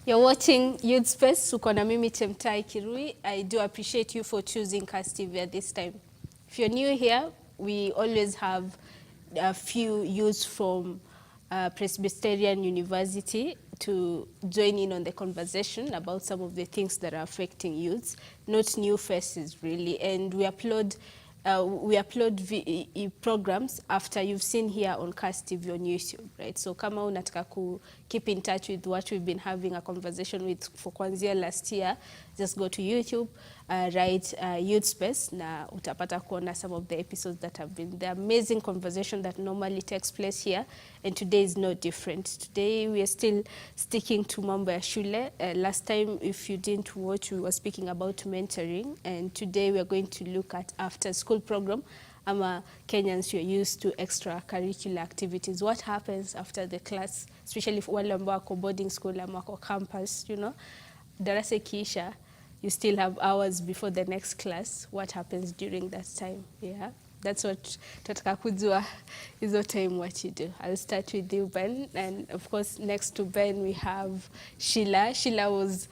You're watching Youth Space. Uko na mimi Chemtai Kirui. I do appreciate you for choosing Cast TV at this time. If you're new here, we always have a few youths from Presbyterian University to join in on the conversation about some of the things that are affecting youths, not new faces really. And we upload programs after you've seen here on Cast TV on YouTube, right? So kama unataka ku keep in touch with what we've been having a conversation with for kwanzia last year, just go to YouTube, write Youth Space na utapata kuona some of the episodes that have been the amazing conversation that normally takes place here, and today is no different. Today we are still sticking to mambo ya shule. Last time, if you didn't watch, we were speaking about mentoring, and today we are going to look at after school program. Ama Kenyans, you're used to extracurricular activities. What happens after the class, especially for wale ambao wako boarding school ama wako campus, you know, darasa ikiisha, you still have hours before the next class. What happens during that time? Yeah, that's what tutataka kujua hizo time what you do. I'll start with you, Ben, and of course next to Ben we have Sheila. Sheila was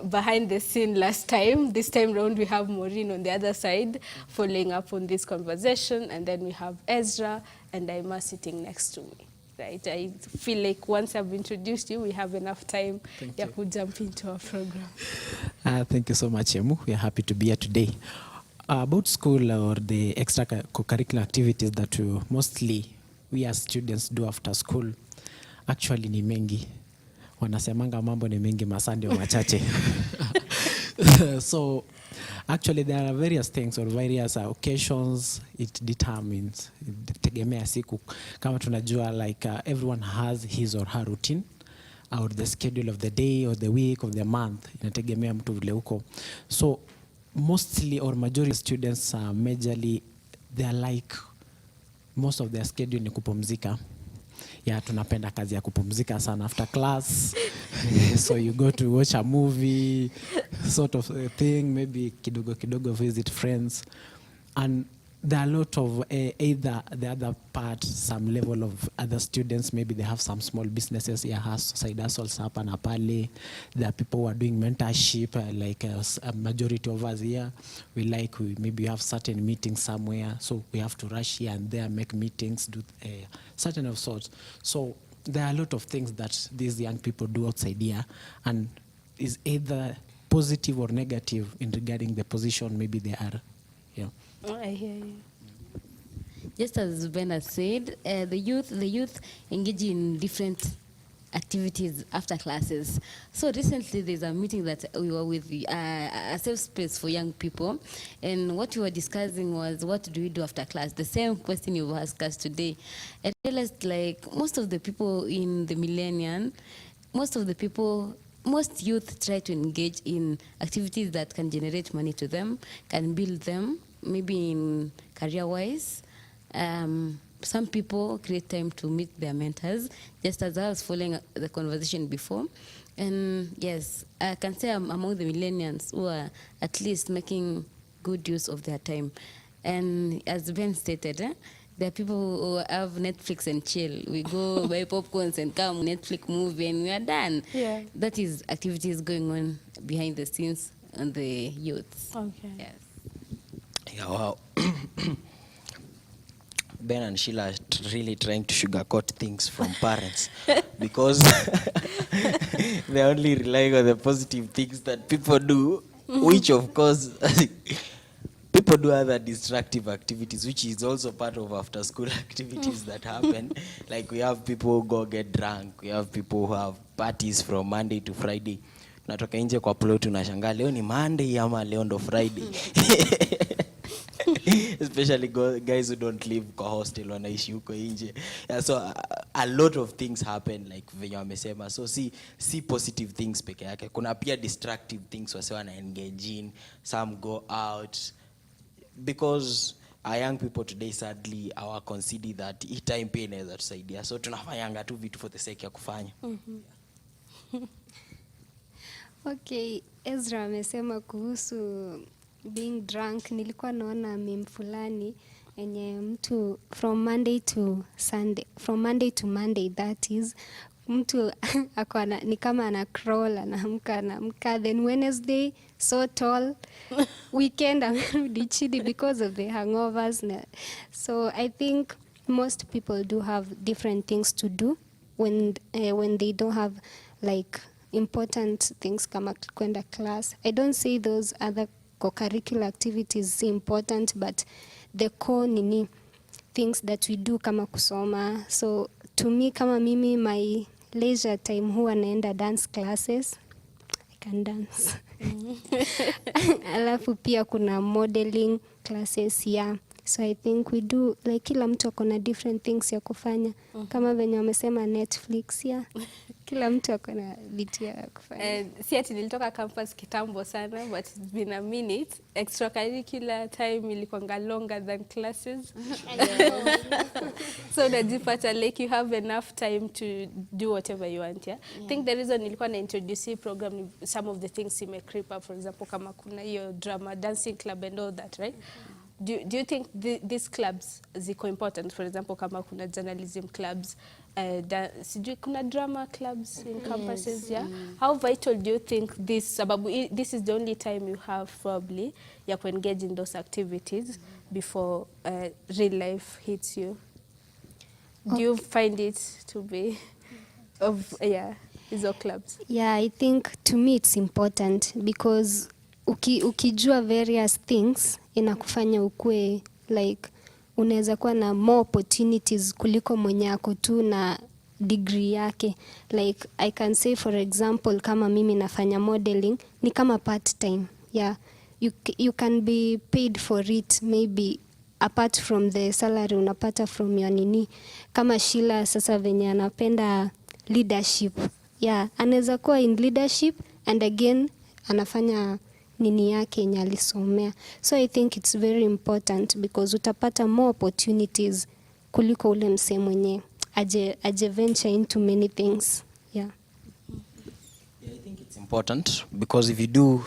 behind the scene last time. This time round we have Maureen on the other side following up on this conversation, and then we have Ezra and Aima sitting next to me. Right, I feel like once I've introduced you, we have enough time to jump into our program. Thank you so much, Emu. We are happy to be here today. About school or the extracurricular activities that we as students do after school, actually ni mengi. Wanasemanga mambo ni mengi, masaa ndio machache. So actually there are various things or various occasions it determines. Tegemea siku. Kama tunajua like everyone has his or her routine or the schedule of the day or the week or the month. Inategemea mtu vile uko. So mostly or majority students majorly they are like most of their schedule ni kupumzika. Yeah, tunapenda kazi ya kupumzika sana after class. So you go to watch a movie sort of thing, maybe kidogo visit friends, and there are a lot of either the other part, some level of other students, maybe they have some small businesses, side hustles hapa na pale. There are people who are doing mentorship, like a majority of us here. Maybe have certain meetings somewhere, so we have to rush here and there, make meetings, do certain of sorts. So there are a lot of things that these young people do outside here, and is either positive or negative in regarding the position maybe they are. Yeah. Oh, I hear you. Just as Ben has said, the youth engage in different activities after classes. So recently there's a meeting that we were with, a safe space for young people, and what we were discussing was what do we do after class? The same question you've asked us today. I realized like most of the people in the millennium, most youth try to engage in activities that can generate money to them, can build them, maybe in career-wise. Some people create time to meet their mentors, just as I was following the conversation before. And yes, I can say I'm among the millennials who are at least making good use of their time. And as Ben stated, there are people who have Netflix and chill. We go buy popcorns and come Netflix movie and we are done. Yeah. That is activities going on behind the scenes on the youths. Okay. Yes. Yeah, wow. Ben and Sheila are really trying to sugarcoat things from parents because they're only relying on the positive things that people do, which of course people do other destructive activities, which is also part of after school activities that happen. Like we have people who go get drunk, we have people who have parties from Monday to Friday. Natoka nje kwa plot unashangaa leo ni Monday ama leo ndo Friday. Especially guys who don't live kwa hostel wanaishi huko nje. Yeah, so a lot of things happen like venye wamesema. So see positive things peke yake. Kuna pia destructive things wase wana engage in. Some go out because our young people today sadly our consider that hii time pia inaweza tusaidia. So tunafanyanga tu vitu for the sake ya kufanya. Okay, Ezra amesema kuhusu being drunk. Nilikuwa naona meme fulani enye mtu from Monday to Monday that is mtu ni kama ana crawl, anaamka, then Wednesday so tall, weekend amerudi chini because of the hangovers. So I think most people do have different things to do when they don't have like important things kama kwenda class. I don't say those other co-curricular activities is important, but the core things that we do kama kusoma. So to me, kama mimi, my leisure time huwa naenda dance classes. I can dance. Alafu pia kuna modeling classes, yeah. So I think we do, like kila mtu akona different things ya kufanya. Kama venye wamesema Netflix, yeah. Kila mtu akona vitu ya kufanya. Si ati nilitoka campus kitambo sana, but it's been a minute. Extracurricular time ilikuwanga longer than classes. So unajipata like you have enough time to do whatever you want, yeah? I think the reason nilikuwa na introduce hii program, some of the things may creep up, for example, kama kuna hiyo drama, dancing club and all that, right? Do you think these clubs ziko important? For example, kama kuna journalism clubs, sijui kuna drama clubs in campuses, yeah? How vital do you think this, sababu this is the only time you have probably ya ku engage in those activities before real life hits you? Do you find it to be hizo clubs? Yeah, I think to me it's important because ukijua various things inakufanya ukue like unaweza kuwa na more opportunities kuliko mwenye ako tu na degree yake. Like I can say for example, kama mimi nafanya modeling ni kama part time. Yeah, you can be paid for it maybe apart from the salary unapata from your nini. Kama Sheila sasa venye anapenda leadership. Yeah, anaweza kuwa in leadership and again anafanya nini yake yenye alisomea. So I think it's very important because utapata more opportunities kuliko ule msee mwenye aje venture into many things. Yeah. Yeah, I think it's important because if you do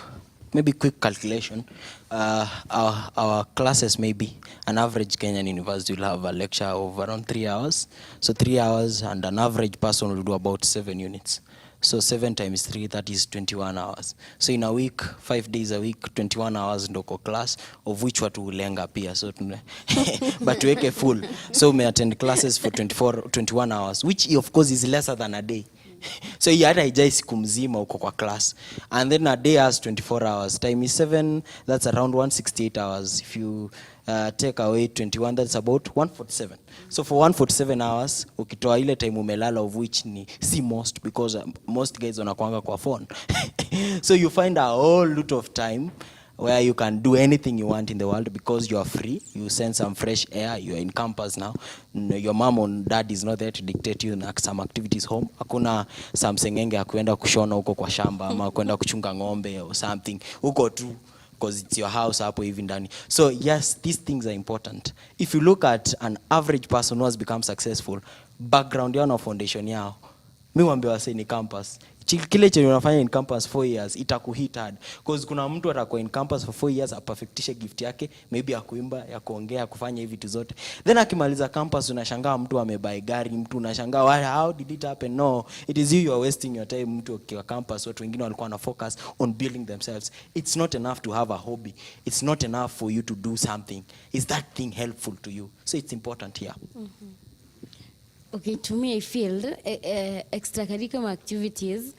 maybe quick calculation, our classes, maybe an average Kenyan university will have a lecture of around 3 hours. So 3 hours, and an average person will do about 7 units. So 7 times 3, that is 21 hours. So in a week, 5 days a week, 21 hours ndoko class, of which watu ulenga pia. So but tuweke full. So may attend classes for 21 hours, which of course is lesser than a day. So you hata haijai siku mzima uko kwa class. And then a day has 24 hours. Time is 7, that's around 168 hours. If you take away 21, that's about 147. So for 147 hours, ukitoa ile time umelala, of which ni si most, because most guys wanakuanga kwa phone. So you find a whole lot of time where you can do anything you want in the world because you are free. You send some fresh air. You are in campus now. Your mom or dad is not there to dictate you some activities home. Hakuna some sengenge ya kuenda kushona huko kwa shamba ama kuenda kuchunga ng'ombe or something. Huko tu because it's your house hapo hivi ndani. So yes, these things are important. If you look at an average person who has become successful, background yao na foundation yao, mimi waambia wase ni campus. Kile chenye unafanya in campus 4 years itakuhit hard because kuna mtu atakuwa in campus for 4 years aperfectishe gift yake, maybe ya kuimba, ya kuongea, ya kufanya hivi vitu zote, then akimaliza campus unashangaa mtu amebuy gari, mtu unashangaa how did it happen? No, it is you are wasting your time. Mtu kwa campus watu wengine walikuwa na focus on building themselves. It's not enough to have a hobby, it's not enough for you to do something. Is that thing helpful to you? So it's important here. Okay, to me, I feel extracurricular activities,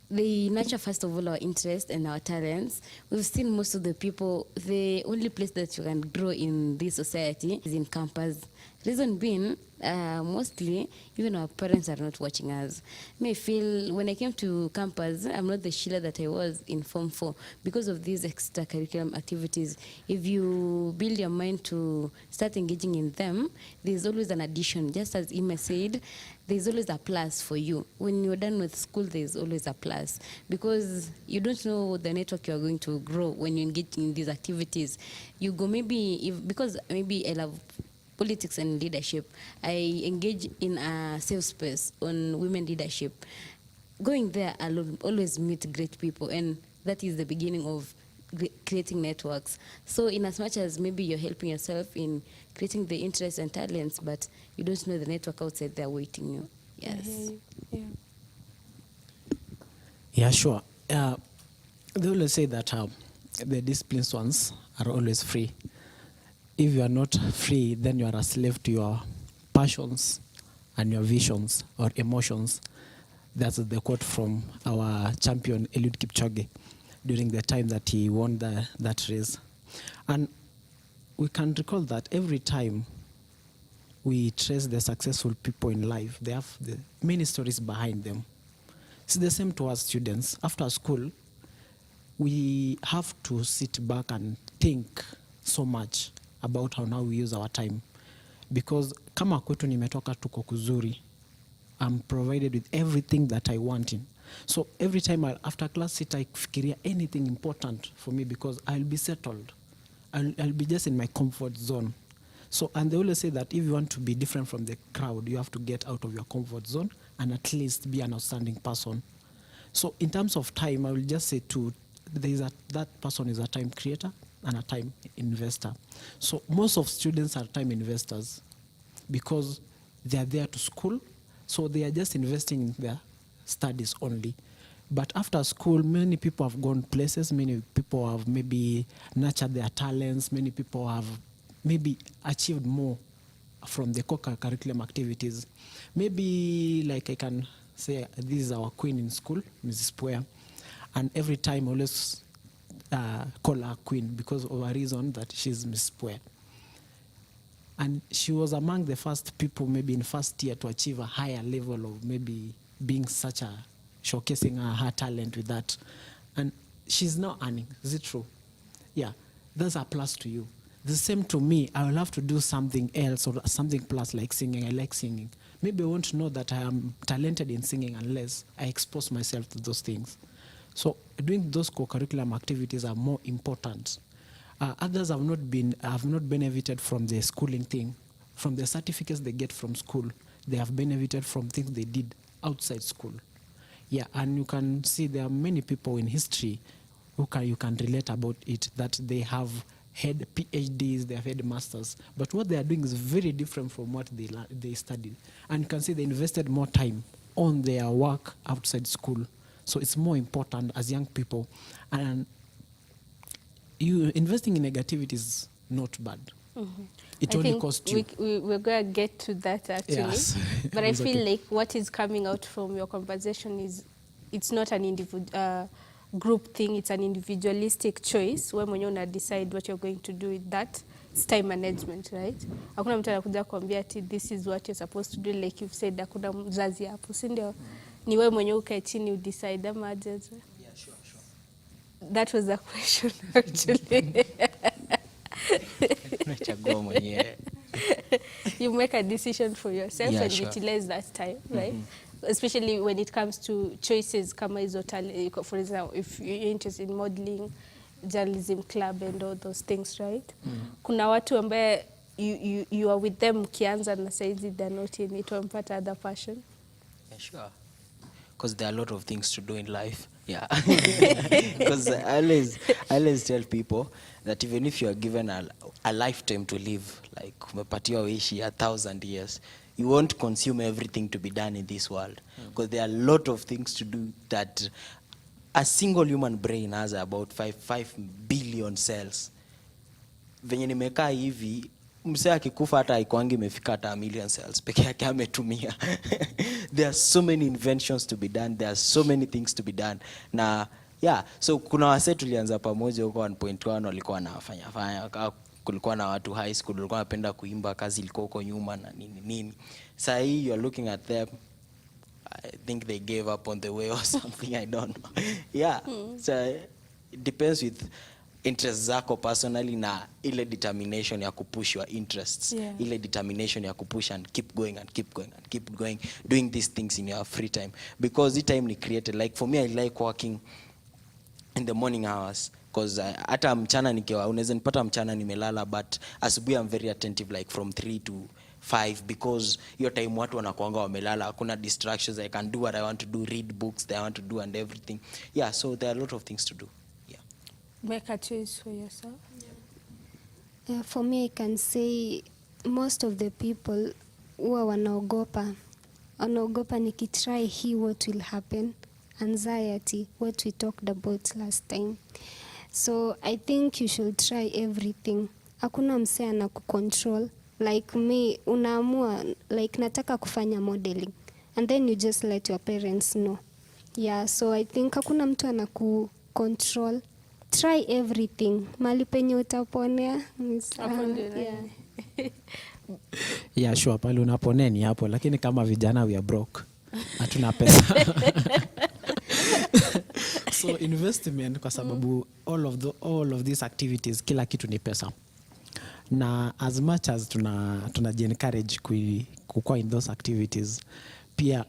they nurture first of all our interest and our talents. We've seen most of the people, the only place that you can grow in this society is in campus. Reason being, mostly, even our parents are not watching us. I feel when I came to campus, I'm not the Sheila that I was in Form 4 because of these extracurricular activities. If you build your mind to start engaging in them, there's always an addition. Just as Ima said, there's always a plus for you. When you're done with school, there's always a plus because you don't know the network you're going to grow when you engage in these activities. You go because maybe I love politics and leadership, I engage in a safe space on women leadership. Going there, I'll always meet great people, and that is the beginning of creating networks. So in as much as maybe you're helping yourself in creating the interests and talents, but you don't know the network outside there waiting you. Yes. Yeah. Yeah, sure. They always say that the disciplined ones are always free. If you are not free, then you are a slave to your passions and your visions or emotions. That's the quote from our champion Eliud Kipchoge during the time that he won that race. And we can recall that every time we trace the successful people in life, they have many stories behind them. It's the same to us students. After school, we have to sit back and think so much about how now we use our time, because kama kwetu nimetoka tuko kuzuri, I'm provided with everything that I want in. So every time after class sitafikiria anything important for me, because I'll be settled. I'll be just in my comfort zone. So, and they always say that if you want to be different from the crowd, you have to get out of your comfort zone and at least be an outstanding person. So in terms of time, I will just say that person is a time creator and a time investor. So most of students are time investors because they are there to school, so they are just investing in their studies only. But after school, many people have gone places, many people have maybe nurtured their talents, many people have maybe achieved more from the co-curriculum activities. Maybe like I can say, this is our queen in school, Mrs. Puea, and every time I always call her queen because of a reason that she's Miss Puea. And she was among the first people maybe in first year to achieve a higher level of maybe being such a, showcasing her talent with that. And she's now earning, is it true? Yeah, that's a plus to you. The same to me, I will have to do something else or something plus like singing. I like singing. Maybe I won't know that I am talented in singing unless I expose myself to those things. So doing those co-curriculum activities are more important. Others have not benefited from the schooling thing, from the certificates they get from school. They have benefited from things they did outside school. Yeah, and you can see there are many people in history you can relate about it, that they have had PhDs, they have had masters, but what they are doing is very different from what they studied. And you can see they invested more time on their work outside school. So it's more important as young people. And you investing in negativity is not bad. Mm-hmm. It only costs you. We're going to get to that actually. Yes. But I feel like what is coming out from your conversation is it's not an group thing, it's an individualistic choice. Wewe mwenyewe una decide what you're going to do with that. It's time management, right? Hakuna mtu anakuja kuambia ati this is what you're supposed to do, like you've said, hakuna mzazi hapo, si ndio? Ni wewe mwenyewe ukae chini udecide ama aje? Yeah, sure. That was the question actually. Unachagua mwenyewe. You make a decision for yourself, yeah, and sure, utilize that time, right? Especially when it comes to choices kama hizo, for example, if you're interested in modeling, journalism club and all those things, right? Kuna watu ambaye you are with them mkianza na saizi they're not in it, wampata other passion. Yeah, sure. Because there are a lot of things to do in life. Yeah. Because I always tell people that even if you are given a lifetime to live, like umepatiwa uishi 1,000 years, you won't consume everything to be done in this world. Because there are a lot of things to do that a single human brain has about 5 billion cells. Venye nimekaa hivi, msee akikufa hata haikuangi imefika hata 1 million cells peke yake ametumia. There are so many inventions to be done, there are so many things to be done. Na yeah, so kuna wase tulianza pamoja huko 1.1 walikuwa wanafanya kulikuwa na watu high school walikuwa wanapenda kuimba, kazi ilikuwa huko nyuma na nini. Sasa hii you are looking at them, I think they gave up on the way or something, I don't know. Yeah. So it depends with interests zako personally na ile determination ya kupush your interests. Yeah. Ile determination ya kupush and keep going and keep going and keep going, doing these things in your free time. Because the time ni created. Like for me, I like working in the morning hours. Because hata mchana nikiwa, unaweza nipata mchana nimelala, but asubuhi I'm very attentive, like from 3 to 5, because your time watu wanakuanga wamelala, hakuna distractions, I can do what I want to do, read books that I want to do and everything. Yeah, so there are a lot of things to do. Yeah. Make a choice for yourself. Yeah, for me I can say most of the people huwa wanaogopa wanaogopa nikitry hii what will happen, anxiety, what we talked about last time. So I think you should try everything. Hakuna msee anakucontrol. Like me, unaamua like nataka kufanya modeling and then you just let your parents know. Yeah, so I think hakuna mtu anakucontrol. Try everything. Mali penye utaponea. Hapo ndio Yeah. Yeah, sure, pale unaponea ni hapo, lakini kama vijana we are broke. Hatuna pesa. So investment, kwa sababu all of these activities, kila kitu ni pesa. Na as much as tuna encourage kukua in those activities, pia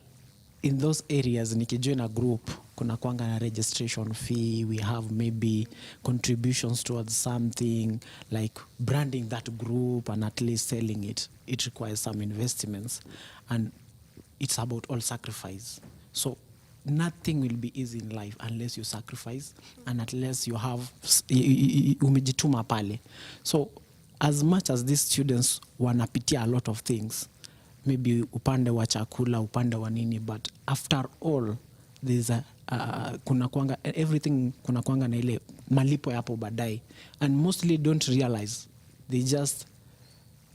in those areas nikijoin a group kuna kwanga na registration fee, we have maybe contributions towards something like branding that group and at least selling it requires some investments, and it's about all sacrifice. So nothing will be easy in life unless you sacrifice and unless you have umejituma pale. So as much as these students wanapitia a lot of things, maybe upande wa chakula, upande wa nini, but after all there's kuna kwanga everything, kuna kwanga na ile malipo yapo baadaye, and mostly don't realize, they just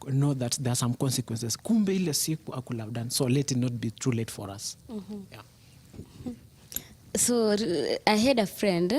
know that there are some consequences. Kumbe ile siku I could have done, so let it not be too late for us. Yeah. So I had a friend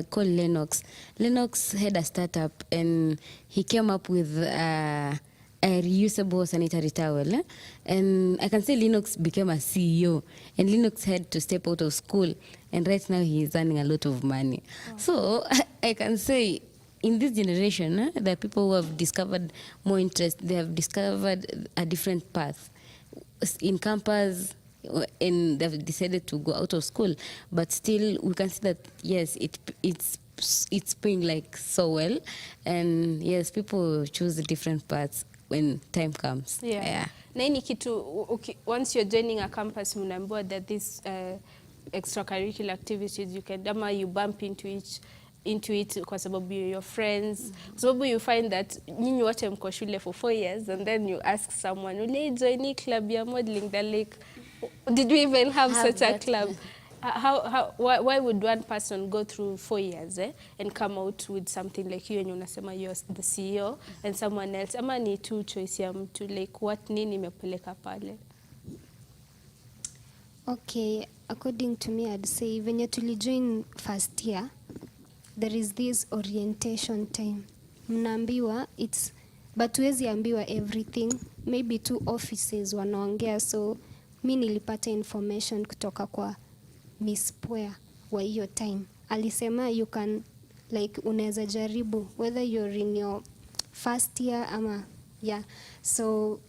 called Lennox. Lennox had a startup and he came up with a reusable sanitary towel. And I can say Lennox became a CEO, and Lennox had to step out of school, and right now he is earning a lot of money. Oh. So I can say in this generation, there are people who have discovered more interest. They have discovered a different path in campus, and they've decided to go out of school, but still we can see that yes, it's paying like so well, and yes, people choose different paths when time comes. Yeah. Na hii ni kitu once you're joining a campus, mnaambiwa that this extracurricular activities you can, ama you bump into it kwa sababu your friends, kwa sababu you find that nyinyi wote mko shule for 4 years, and then you ask someone, ule join club ya modeling, they're like, did we even have such a club? Why would one person go through 4 years and come out with something like you, and unasema you're the CEO and someone else, ama ni tu choice ya mtu, like what nini imepeleka pale? Okay, according to me, I'd say when you join first year, there is this orientation time. Mnaambiwa but huwezi ambiwa everything. Maybe 2 offices wanaongea, so mi nilipata information kutoka kwa Miss Pwea wa hiyo time. Alisema you can, like, unaweza jaribu whether you're in your first year ama yeah. So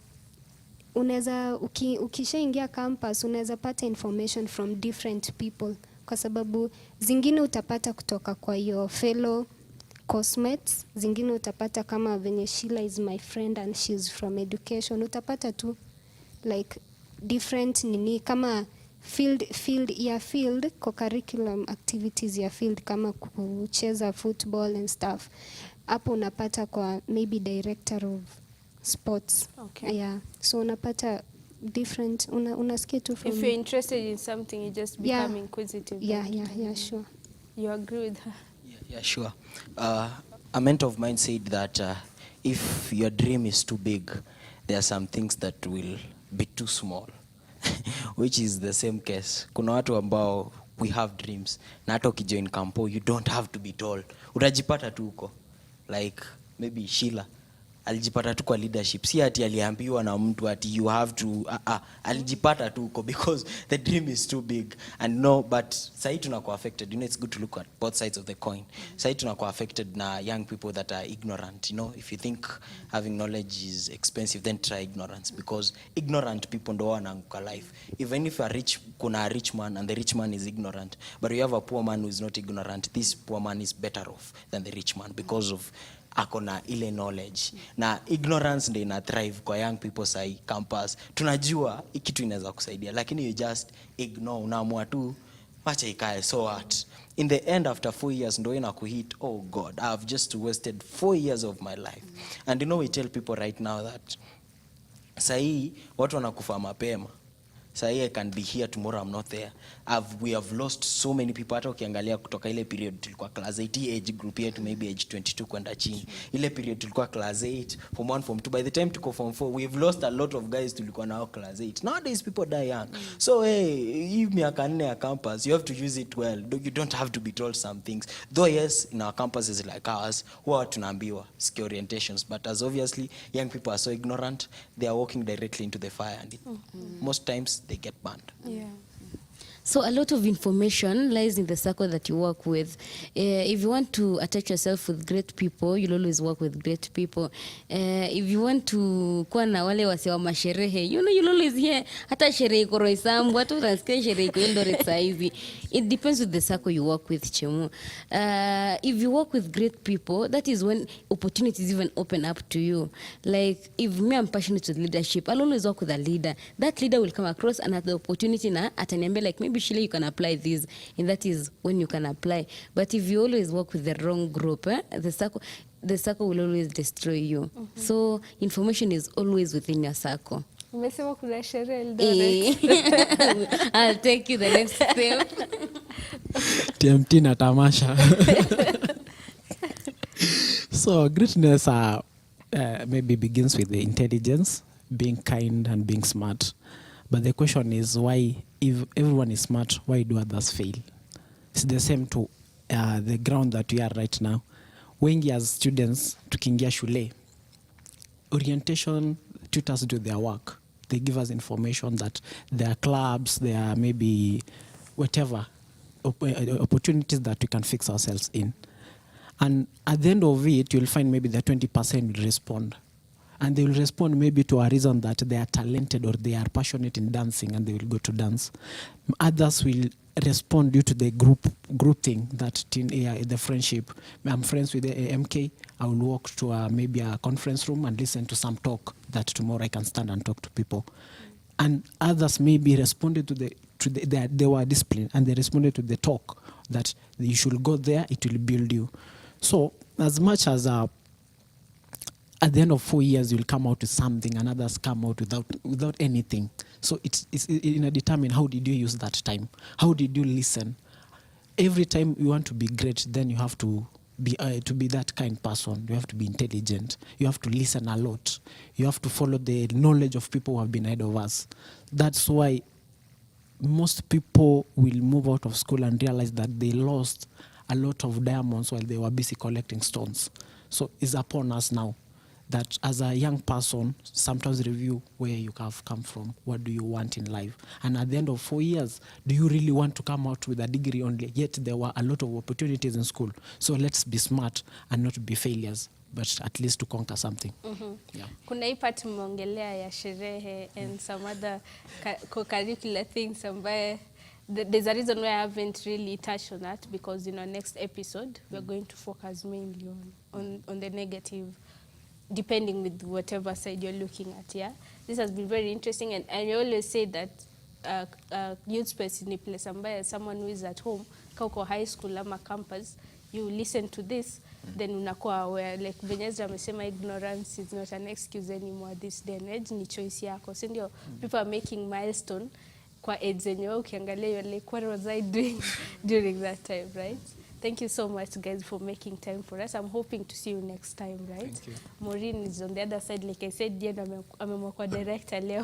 unaweza ukishaingia campus unaweza pata information from different people, kwa sababu zingine utapata kutoka kwa your fellow cosmates, zingine utapata kama venye Sheila is my friend and she's from education, utapata tu like different nini kama field kwa curriculum activities ya field kama kucheza football and stuff. Hapo unapata kwa maybe director of sports. Okay. Yeah. So unapata different unasikia tu from, if you're interested in something, you just become inquisitive. Yeah, sure. You agree with her? Yeah, sure. A mentor of mine said that if your dream is too big, there are some things that will be too small. Which is the same case. Kuna watu ambao we have dreams, na hata ukijoin campo you don't have to be told, utajipata tu uko like maybe Sheila alijipata tu kwa leadership, si ati aliambiwa na mtu ati you have to alijipata tu uko because the dream is too big. And no, but sahi tunakuwa affected, you know, it's good to look at both sides of the coin. Sahi tunakuwa affected na young people that are ignorant, you know. If you think having knowledge is expensive, then try ignorance, because ignorant people ndo wanaanguka life. Even if a rich, kuna a rich man and the rich man is ignorant, but you have a poor man who is not ignorant, this poor man is better off than the rich man because of akona ile knowledge. Na ignorance ndio ina thrive kwa young people sahi campus. Tunajua kitu inaweza kusaidia, lakini you just ignore, unaamua tu wacha ikae, so what? In the end, after 4 years ndio ina kuhit, oh God, I've just wasted 4 years of my life. And you know, we tell people right now that sahi watu wanakufa mapema. Sahi I can be here, tomorrow I'm not there. We have lost so many people. Hata ukiangalia kutoka ile period tulikuwa class 8 age group yetu maybe age 22 kwenda chini. Ile period tulikuwa class 8, form 1, form 2. By the time tuko form 4, we've lost a lot of guys tulikuwa nao class 8. Nowadays people die young. So hii miaka 4 ya campus, you have to use it well. You don't have to be told some things. Though yes, in our campuses like ours, huwa tunaambiwa ski orientations, but as obviously young people are so ignorant, they are walking directly into the fire, and most times they get burned. Yeah. So a lot of information lies in the circle that you work with. If you want to attach yourself with great people, you'll always work with great people. If you want to kuwa na wale wase wa masherehe, you'll always hear hata sherehe iko Roysambu, watu utasikia sherehe iko Eldoret saa hizi. It depends with the circle you work with, Chemu. If you work with great people, that is when opportunities even open up to you. Like if me I'm passionate with leadership, I'll always work with a leader. That leader will come across and at the opportunity na ataniambia like maybe Shile you can apply this, and that is when you can apply. But if you always work with the wrong group, the circle will always destroy you. So information is always within your circle. Umesema kuna sherehe Eldoret. I'll take you the next step. TMT na tamasha. So greatness maybe begins with the intelligence, being kind and being smart. But the question is why, if everyone is smart, why do others fail? It's the same to the ground that we are right now. Wengi as students, tukiingia shule, orientation tutors do their work. They give us information that there are clubs, there are maybe whatever opportunities that we can fix ourselves in. And at the end of it, you'll find maybe the 20% will respond. And they will respond maybe to a reason that they are talented or they are passionate in dancing and they will go to dance. Others will respond due to the group thing, that the friendship. I'm friends with the MK. I will walk to maybe a conference room and listen to some talk that tomorrow I can stand and talk to people. And others maybe responded to they were disciplined and they responded to the talk that you should go there, it will build you. So as much as at the end of 4 years, you'll come out with something, and others come out without anything. So it's determine how did you use that time? How did you listen? Every time you want to be great, then you have to be that kind person. You have to be intelligent. You have to listen a lot. You have to follow the knowledge of people who have been ahead of us. That's why most people will move out of school and realize that they lost a lot of diamonds while they were busy collecting stones. So it's upon us now that as a young person, sometimes review where you have come from, what do you want in life. And at the end of 4 years, do you really want to come out with a degree only? Yet there were a lot of opportunities in school. So let's be smart and not be failures, but at least to conquer something. Yeah. Kuna hii part mmeongelea ya sherehe and some other co-curricular things ambaye there's a reason why I haven't really touched on that, because in our next episode we're going to focus mainly on the negative, depending with whatever side you're looking at. Yeah, this has been very interesting, and I always say that youth space ni place ambaye someone who is at home, kauko high school ama campus, you listen to this, then unakuwa aware, like Venyeza amesema ignorance is not an excuse anymore this day and age, ni choice yako. So ndio people are making milestone kwa age zenye ukiangalia you're like, what was I doing during that time, right? Thank you so much, guys, for making time for us. I'm hoping to see you next time, right? Thank you. Maureen is on the other side. Like I said, Diana amemwekwa director leo.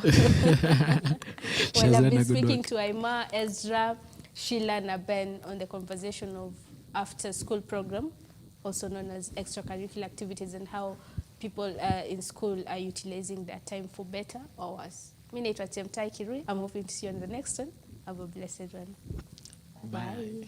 Well, I've been speaking to Aima, Ezra, Sheila, and Ben on the conversation of after-school program, also known as extracurricular activities, and how people in school are utilizing their time for better or worse. Mimi naitwa Chemtai Kirui. I'm hoping to see you on the next one. Have a blessed one. Bye.